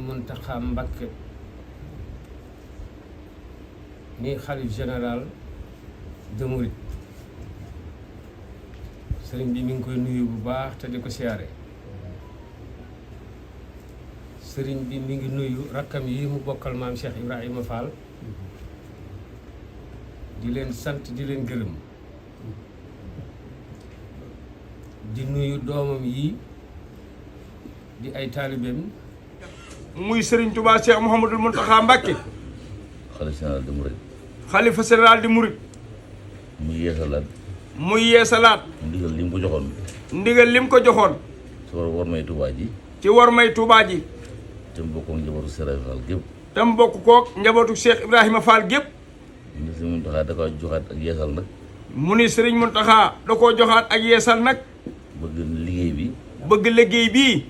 Mountakha Mbacké ni xalif général de Mouride sëriñ bi mi ngi koy nuyu bu baax te di ko siyaare sëriñ bi mi ngi nuyu rakkam yi mu bokkal maam Cheikh Ibrahima Fall di leen sant di leen gërëm di nuyu doomam yi di ay taalibeem muy Serigne Touba Cheikh Mouhamadul Mountakha Mbacké xalifa général de Mouride. xalifa général de Mouride. muy yeesalaat. ndigal lim ko joxoon. ndigal lim ko joxoon. ci war may Touba ji. ci war may Touba ji. te mu bokk ak njabootu Cheikh Ibrahima Fall gépp. te mu bokk koog njabootu Cheikh Ibrahima Fall gépp. mu ni Serigne Mountakha da koo joxaat ak yeesal nag. mu ni Serigne Mountakha da koo joxaat ak yeesal nag. bëgg liggéey bi. bëgg liggéey bii.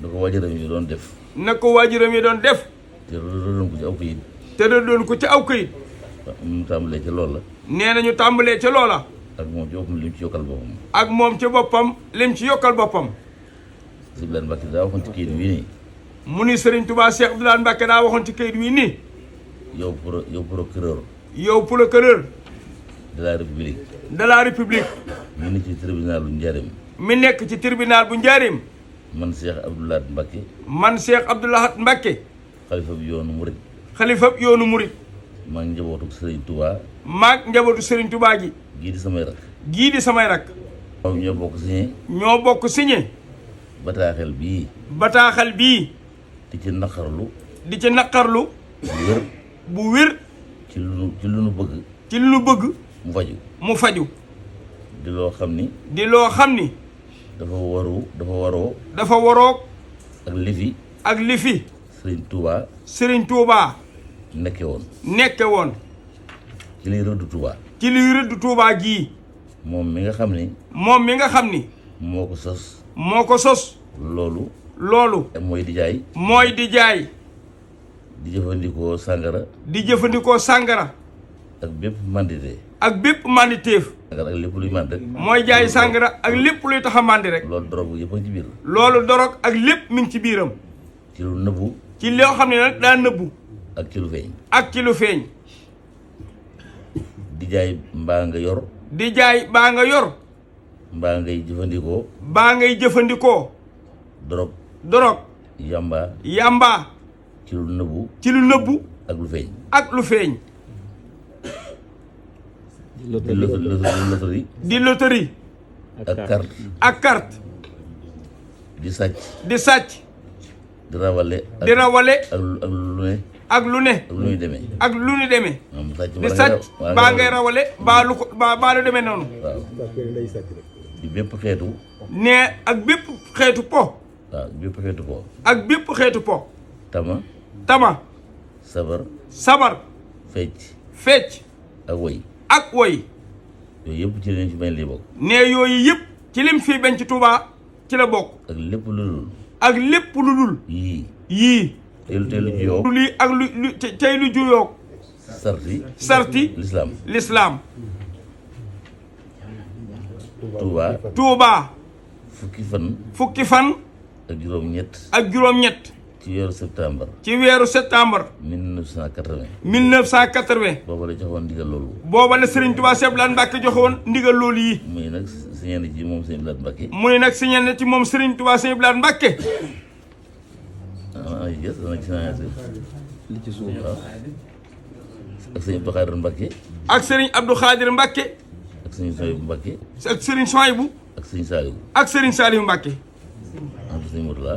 da ko waajuram yi doon def. na ko waajuram yi doon def. te rëddoon ko ci aw këyit. te rëddoon ko ci aw këyit. mu tàmbalee ca loola. nee nañu tàmbalee ca loola. ak moom ci boppam lim ci yokkal boppam. ak moom ci boppam lim ci yokkal boppam. Sëñ Abdoulaye Mbacké daa waxoon ci këyit wii nii. mu ni Serigne Touba Cheikh Abdoulaye Mbacké daa waxoon ci këyit wii nii. yow procureur. yow procureur. de la république. de la république. mi nekk ci tribunal bu Njaaréem. mi nekk ci tribunal bu Njaaréem. man Cheikh Abdoulaye Mbacké. man Cheikh Abdoulaye Mbacké. xalifa bi yoonu Mouride. xalifa bi yoonu Mouride. maa ngi njabootu Serigne Touba. maag njabootu Serigne Touba gi. gii di samay rak. gii di samay rak. ñoo bokk signé. ñoo bokk signé. bataaxel bii. bataaxal bii. di ci naqarlu. di ci naqarlu. bu wér. bu wér. ci lu nu bëgg. ci lu nu bëgg. mu faju. mu faju. di loo xam ni. di loo xam ni. dafa waroo. dafa waroog. ak lifi. ak lifi. Serigne Touba. Serigne Touba. nekke woon. nekke woon. ci liy rëdd Touba. ci liy rëdd Touba gii. moom mi nga xam ni. moom mi nga xam ni. moo ko sos. moo ko sos. loolu. loolu. mooy di jaay. mooy di jaay. di jëfandikoo sàngara. di jëfandikoo sàngara. ak bépp mandité. ak bépp manditeef. ak lépp luy mànd rek. mooy jaay sàngara ak lépp luy tax a màndi rek. loolu drogue yëpp a ngi ci biir. loolu dorog ak lépp mi ngi ci biiram. ci lu nëbbu. ci loo xam ne nag daa nëbbu. ak ci lu feeñ. ak ci lu feeñ. di jaay mbaa nga yor. di jaay baa nga yor. mbaa ngay jëfandikoo. baa ngay jëfandikoo. drogue. dorog. yamba. yamba. ci lu nëbbu. ci lu nëbbu. ak lu feeñ. ak lu feeñ. di loterie. di loterie. ak carte. ak carte. di sàcc. di sàcc. di rawale. di rawale. ak lu ne. ak lu ne. ak lu ñuy demee. ak lu ni demee. di sàcc. sàcc baa ngay rawale baa lu ko baa lu demee noonu. waaw. di bépp xeetu. ne ak bépp xeetu po. waaw bépp xeetu ko. ak bépp xeetu po. tama. tama. sabar. sabar. fecc. fecc. ak woy. ak woy. yooyu yëpp ci leen ci bañ li bokk. ne yooyu yëpp ci lim fii bañ ci Touba ci la bokk. ak lépp lu dul. ak lépp lu dul. yii. yii. te lu juyoo. lii ak lu tey lu juyoog. sarti. sarti. lislaam. lislaam. Touba. Touba. fukki fan. ak juróom-ñett. ak juróom-ñett. ci weeru septembre. ci weeru septembre. 1980. 1980. booba la joxoon ndigal loolu. booba la Serigne Touba Cheikh Abdoulaye Mbacké joxoon ndigal loolu yi. muy nag signé na ci moom Serigne Abdoulaye Mbacké. mu ne nag signé na ci moom Serigne Touba Cheikh Abdoulaye Mbacké. li ci suuf waaw. ak Serigne Abdou Khadir Mbacké. ak Serigne Abdou Khadir Mbacké. ak Serigne Souhaïbou Mbacké. ak Serigne Souhaïbou. ak Serigne Saliou. ak Serigne Saliou Mbacké. ak Serigne Mourtala.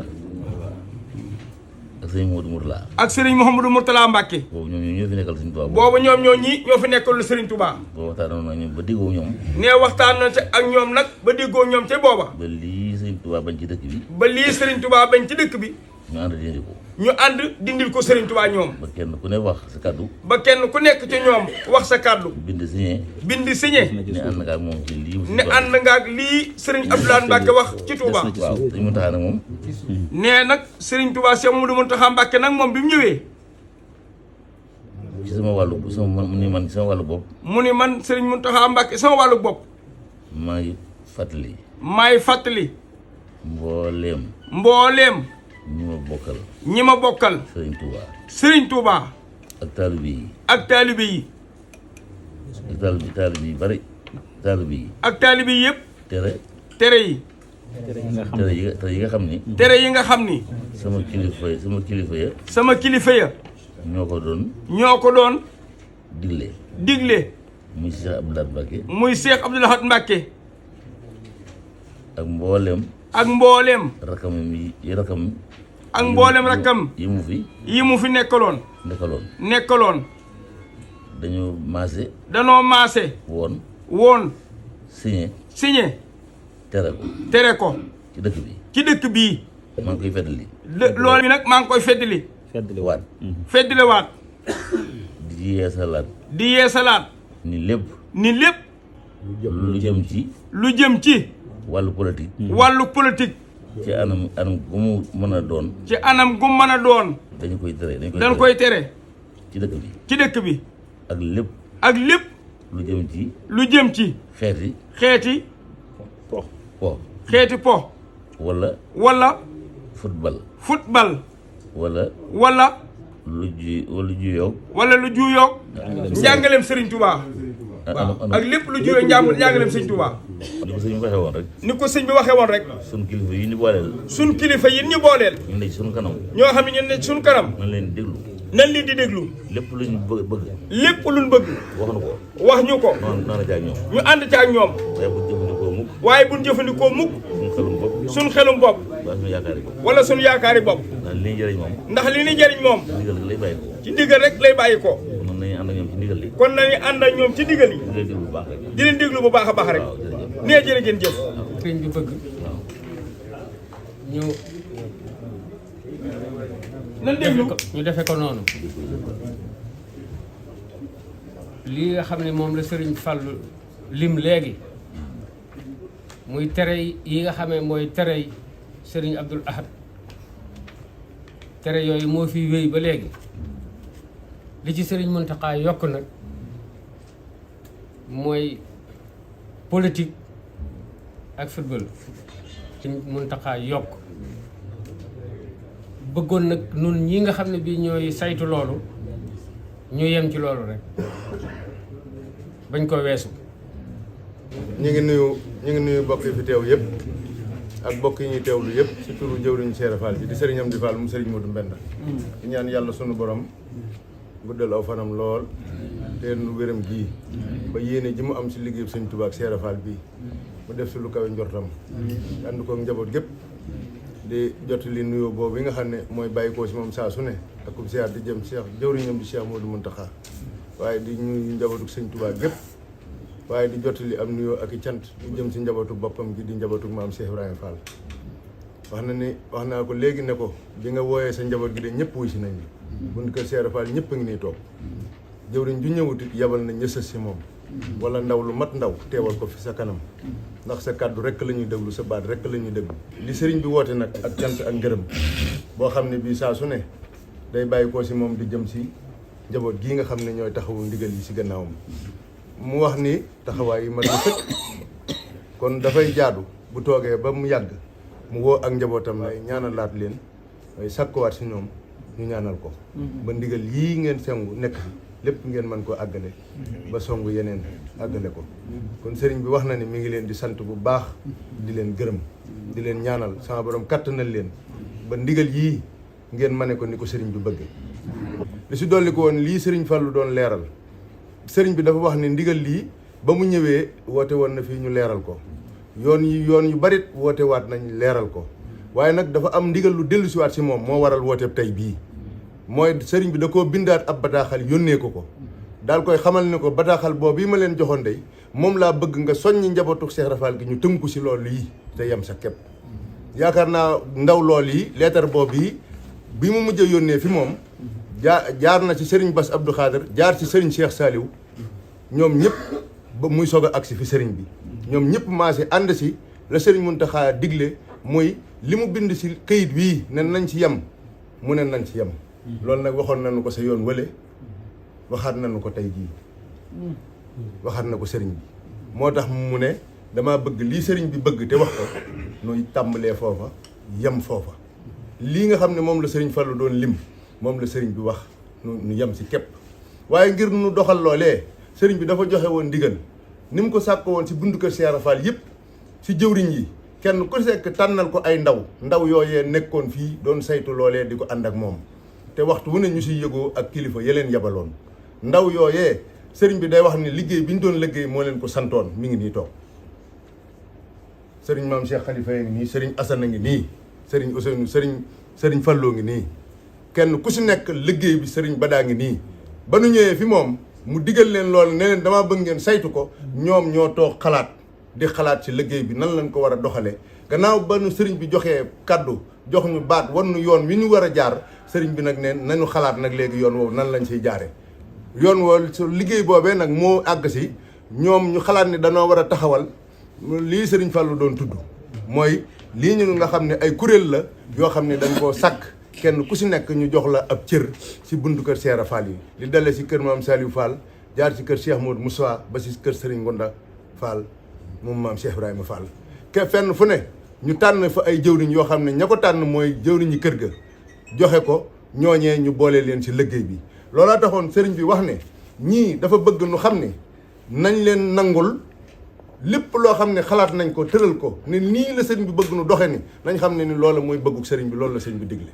ak Serigne Modou Mourtala. ak Serigne Mouhamadou Mourtala Mbacké. boobu ñoom ñoo fi nekkal Serigne Touba. boobu ñoom ñoo fi nekkal Serigne Touba. boo waxtaanoon ak ñoom ba déggoo ñoom. nee waxtaan na ak ñoom nag ba déggoo ñoom ca booba. ba lii Serigne Touba bañ ci dëkk bi. ba lii Serigne Touba bañ ci dëkk bi. ñu ànd dindi ko. ñu ànd dindil ko Serigne Touba ñoom. ba kenn ku ne wax sa kaddu. ba kenn ku nekk ci ñoom wax sa kàddu. bind signé. bind signé. ne ànd nga ak moom ci lii. ne ànd nga ak lii Serigne Abdoulaye Mbacké wax ci Touba. waaw dañu mën taxaa nag moom. nee nag Serigne Touba Cheikh Mamadou Mountakha Mbacké nag moom bi mu ñëwee. ci sama wàllu man sama wàllu bopp. mu ni man Serigne Mountakha Mbacké sama wàllu bopp. maa ngi fàttali. maay fàttali. mbooleem. mbooleem. ñi ma bokkal Serigne Touba ak taalibe yi ak taalibe yi taalibe yi bari taalibe yi ak taalibe yi yëpp tere yi nga xam ni tere yi nga xam ni sama kilifa ya ñoo ko doon digle muy Cheikh Abdou Lahad Mbacké ak mboolem rakkam yi mu fi nekkaloon danoo maase woon signé tere ko ci dëkk bii maa ngi koy feddali loolu bi nag maa ngi koy feddaliwaat di yeesalaat ni lépp lu jëm ci wàllu politique ci anam gu mu mën a doon dañu koy tere ci dëkk bi ak lépp lu jëm ci xeeti po wala football wala lu juyoog njàngaleem Serigne Touba waaw ak lépp lu juyoog njàngaleem Serigne Touba ni ko sëñ bi waxee woon rek suñ kilifa yi ñu booleel ñu ne ci suñu kanam ñoo xam ne ñu ne ci suñu kanam nañ leen di déglu lépp luñ bëgg wax ñu ko ñu ànd ca ak ñoom waaye buñ jëfandikoo mukk suñ xelum bopp wala suñ yaakaari bopp ndax li ñuy jëriñ moom ci ndigal rek lay bàyyi ko kon nañu ànd ak ñoom ci ndigal yi di leen déglu bu baax a baax rek nee jërë ngeen jëf sëriñ bi bëgg ñu defe ko noonu lii nga xam ne moom la sëriñ Fallu lim léegi muy tere yi nga xamee mooy tere sëriñ Abdul Ahad tere yooyu moo fi wéy ba léegi li ci sëriñ Muntaxa yokk nag mooy politique ak football sëriñ Muntaxa yokk bëggoon nag nun ñi nga xam ne bii ñooy saytu loolu ñu yem ci loolu rek bañ ko weesu. ñu ngi nuyu bokk yi fi teew yëpp ak bokk yi ñuy teewlu yëpp ci turu jëwriñu Cheikh Fall bi di Serigne Amdi Fall mu Serigne Modou Mbenda di ñaan yàlla sunu borom guddal aw fanam lool te nu wéram gii ba yéene ji mu am ci liggéeyu Serigne Touba ak Cheikh Fall bii mu def si lu kawe njortam ànd ko njaboot gépp di jottali nuyoo boobu yi nga xam ne mooy bàyyi ko si moom saa su ne ak kum siyaar di jëm Cheikh jëwriñam di Cheikh Modou Mountakha waaye di ñuy njabootu Serigne Touba gépp waaye di jottali am nuyoo ak i cant di jëm si njabootu boppam gi di njabootu maam Cheikh Ibrahima Fall wax naa ko léegi ne ko bi nga wooyee sa njaboot gi de ñëpp wuy si nañ buñ kër Cheikh Fall ñëpp a ngi nii toog jëwriñ ju ñëwut it yabal na ñësës si moom wala ndaw lu mat ndaw teewal ko fi sa kanam ndax sa kàddu rek la ñuy déglu sa baat rek la ñuy déglu li sëriñ bi woote nag ak cant ak ngërëm boo xam ne bii saa su ne day bàyyi ko si moom di jëm si njaboot gii nga xam ne ñooy taxawu ndigal yi si gannaawam mu wax ni taxawaay yi man na sëkk kon dafay jaadu bu toogee ba mu yàgg mu woo ak njabootam lay ñaanalaat leen way sàkkuwaat si ñoom ñu ñaanal ko ba ndigal yii ngeen sengu nekk lépp ngeen mën koo àggale ba songu yeneen àggale ko kon sëriñ bi wax na ni mi ngi leen di sant bu baax di leen gërëm di leen ñaanal sama borom kattanal leen ba ndigal yii ngeen mane ko ni ko sëriñ bi bëgg li si dolli ko woon lii sëriñ Fallu doon leeral sëriñ bi dafa wax ni ndigal lii ba mu ñëwee woote woon na fii ñu leeral ko yoon yu bari woote waat nañ leeral ko waaye nag dafa am ndigal lu dellu si waat si moom moo waral woote tey bii mooy sëriñ bi da koo bindaat ab bataaxal yónnee ko daal koy xamal ne ko bataaxal boobu yi ma leen joxoon day moom laa bëgg nga soññi njabootu Cheikh Rafal gi ñu tënku si loolu yi te yem sa képp yaakaar naa ndaw lool yi leetar boobu yi bi mu mujj a yónnee fi moom jaar na ci sëriñ Bass Abdou Khader jaar ci sëriñ Cheikh Saliou ñoom ñëpp ba muy soog a agsi fi sëriñ bi ñoom ñëpp maase ànd si la sëriñ Mountakha digle muy li mu bind si këyit wii ne nañ ci yem mu ne nañ ci yem loolu nag waxoon nañu ko sa yoon wële waxaat nañu ko tey jii waxaat na ko sëriñ bi moo tax mu ne dama bëgg lii sëriñ bi bëgg te wax ko nuy tàmbalee foofa yem foofa lii nga xam ne moom la sëriñ Fallou doon lim moom la sëriñ bi wax nu yem si képp waaye ngir nu doxal loolee sëriñ bi dafa joxe woon ndigal ni mu ko sàkk woon si buntu kër Cheikh Fall yëpp si jëwriñ yi kenn ku nekk tànnal ko ay ndaw yooyee nekkoon fii doon saytu loolee di ko ànd ak moom te waxtu wu ne ñu si yëgoo ak kilifa yeleen yabaloon ndaw yooyee sëriñ bi day wax ni liggéey bi ñu doon liggéey moo leen ko santoon mi ngi nii toog sëriñ maam Cheikh Khalifa ngi nii sëriñ Assane a ngi nii sëriñ Ousseynou sëriñ Fallou ngi nii kenn ku si nekk liggéey bi sëriñ Badaa ngi nii ba nu ñëwee fi moom mu digal leen loolu ne leen damaa bëgg ngeen saytu ko ñoom ñoo toog xalaat di xalaat ci liggéey bi nan lañ ko war a doxalee gannaaw ba nu sëriñ bi joxee kaddu jox ñu baat wan nu yoon wi ñu war a jaar sëriñ bi nag ne nañu xalaat nag léegi yoon woowu nan lañ siy jaare yoon woowu su liggéey boobee nag moo àgg si ñoom ñu xalaat ni danoo war a taxawal lii sëriñ Fallou doon tudd mooy lii ñu nga xam ne ay kuréel la yoo xam ne dañ koo sàkk kenn ku si nekk ñu jox la ab cër si buntu kër Cheikh Fall yi li dalee si kër maam Saliou Fall jaar si kër Cheikh Modou Moussa ba si kër Serigne Gonda Fall moom maam Cheikh Ibrahima Fall ke fenn fu ne ñu tànn fa ay jëwriñ yoo xam ne ña ko tànn mooy jëwriñi kër ga joxe ko ñooñee ñu boole leen si liggéey bi loolaa taxoon sëriñ bi wax ne ñii dafa bëgg nu xam ne nañ leen nangul lépp loo xam ne xalaat nañ ko tëral ko ne nii la sëriñ bi bëgg nu doxe ni nañ xam ne ni loola mooy bëgguk sëriñ bi loolu la sëriñ bi digle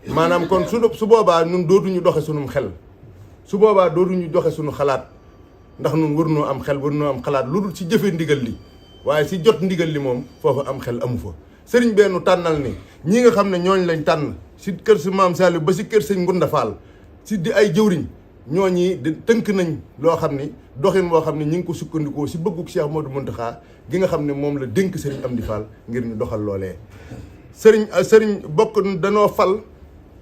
maanaam kon su boobaa ñun dootuñu doxe sunum xel su boobaa dootuñu doxe suñu xalaat ndax ñun war noo am xel war noo am xalaat lu dul si jëfe ndigal li waaye si jot ndigal li moom foofu am xel amu fa sëriñ bennu tànnal ni ñi nga xam ne ñooñ lañ tànn si kër si maam Saliou ba si kër sëñ Ngunda Fall si di ay jëwriñ ñooñi di tënk nañ loo xam ni doxin boo xam ne ñi ngi ko sukkandikoo si bëgguk Cheikh Modou Mountakha gi nga xam ne moom la dénk sëriñ Amdi Fall ngir ñu doxal loolee sëriñ bokk danoo fal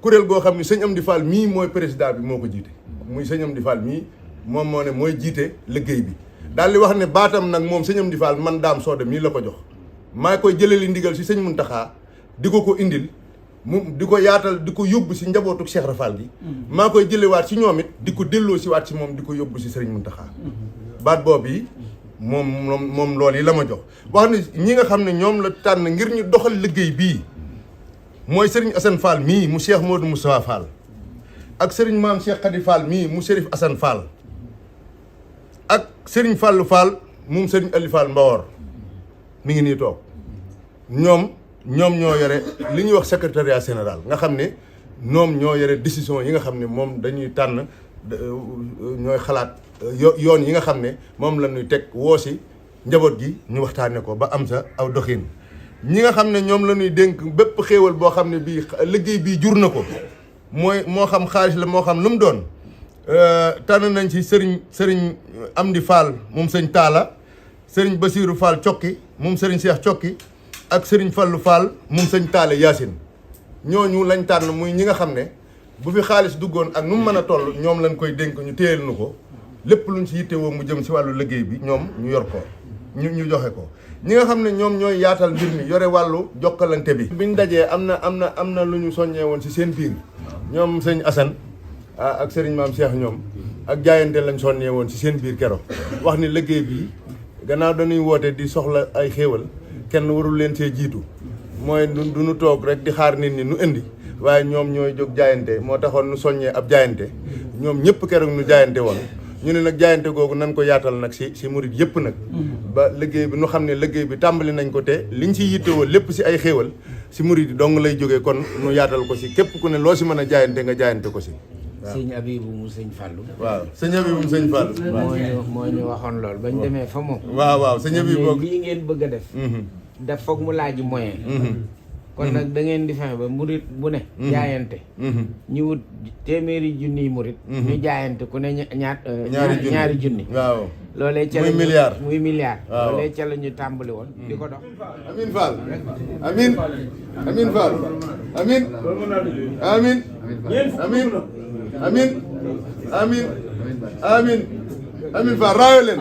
kuréel goo xam ne sëñ Amdi Fall mii mooy président bi moo ko jiite muy sëñ Amdi Fall mii moom moo ne mooy jiite liggéey bi daal di wax ne baatam nag moom sëñ Amdi Fall man Daam Sooda mii la ko jox maa koy jëleli ndigal si sëñ Mountakha di ko indil mu di ko yaatal di ko yóbbu si njabootu Cheikh Rafal gi maa koy jëlewaat si ñoom it di ko delloo si waat si moom di ko yóbbu si sëriñ Mountakha baat boobu yi moom loolu yi la ma jox wax ne ñi nga xam ne ñoom la tànn ngir ñu doxal liggéey bii mooy sëriñ Assane Fall mii mu Cheikh Modou Moussa Fall ak sëriñ maam Cheikh Khady Fall mii mu Chérif Assane Fall ak sëriñ Fallou Fall moom sëriñ Ali Fall Mbawor mi ngi nii toog ñoom ñoo yore li ñuy wax secrétariat général nga xam ne ñoom ñoo yore décision yi nga xam ne moom dañuy tànn ñooy xalaat yoon yi nga xam ne moom la ñuy teg woo si njaboot gi ñu waxtaane ko ba am sa aw doxin ñi nga xam ne ñoom la ñuy dénk bépp xéewal boo xam ne bii liggéey bii jur na ko mooy moo xam xaalis la moo xam lu mu doon tànn nañ ci sëriñ Amdi Fall moom sëñ Taala sëriñ Basiiru Fall Cokki moom sëriñ Cheikh Cokki ak sëriñ Fallu Fall moom sëñ Taale Yaasin ñooñu lañ tànn muy ñi nga xam ne bu fi xaalis duggoon ak nu mu mën a toll ñoom lañ koy dénk ñu téyel nu ko lépp luñ si yittewoo mu jëm si wàllu liggéey bi ñoom ñu yor ko ñu joxe ko ñi nga xam ne ñoom ñooy yaatal mbir mi yore wàllu jokkalante bi biñ dajee am na lu ñu soññee woon si seen biir ñoom sëñ Assane ak sëriñ maam Cheikh ñoom ak jaayante lañ soññee woon si seen biir kero wax ni liggéey bi gannaaw dañuy woote di soxla ay xéewal kenn warul leen see jiitu mooy du ñu toog rek di xaar nit ñi nu indi waaye ñoom ñooy jóg jaayante moo taxoon nu soññee ab jaayante ñoom ñëpp keroog nu jaayante woon ñu ne nag jaayante googu nan ko yaatal nag si murit yëpp nag ba liggéey bi nu xam ne liggéey bi tàmbali nañ ko te liñ si yittewoo lépp si ay xéewal si murit yi dong lay jógee kon nu yaatal ko si képp ku ne loo si mën a jaayante nga jaayante ko si waaw sëñ Abibu mu sëñ Fallou. waaw sëñ Abibu mu sëñ Fallou. moo ñu waxoon loolu bañ demee fa moom. waaw sëñ Abibu lii ngeen bëgg a def. daf foog mu laaj moyen. kon nag da ngeen di fexe ba murit bu ne. jaayante. ñu wut téeméeri junniy murit. ñu jaayante ku ne ñaari junni. waaw loolee ca la muy milliard. waaw loolee ca la ñu tàmbali woon. di ko dox. Amin Fall Amin Fall Amin Amin Amin Amin Amin Amin Fall raayo leen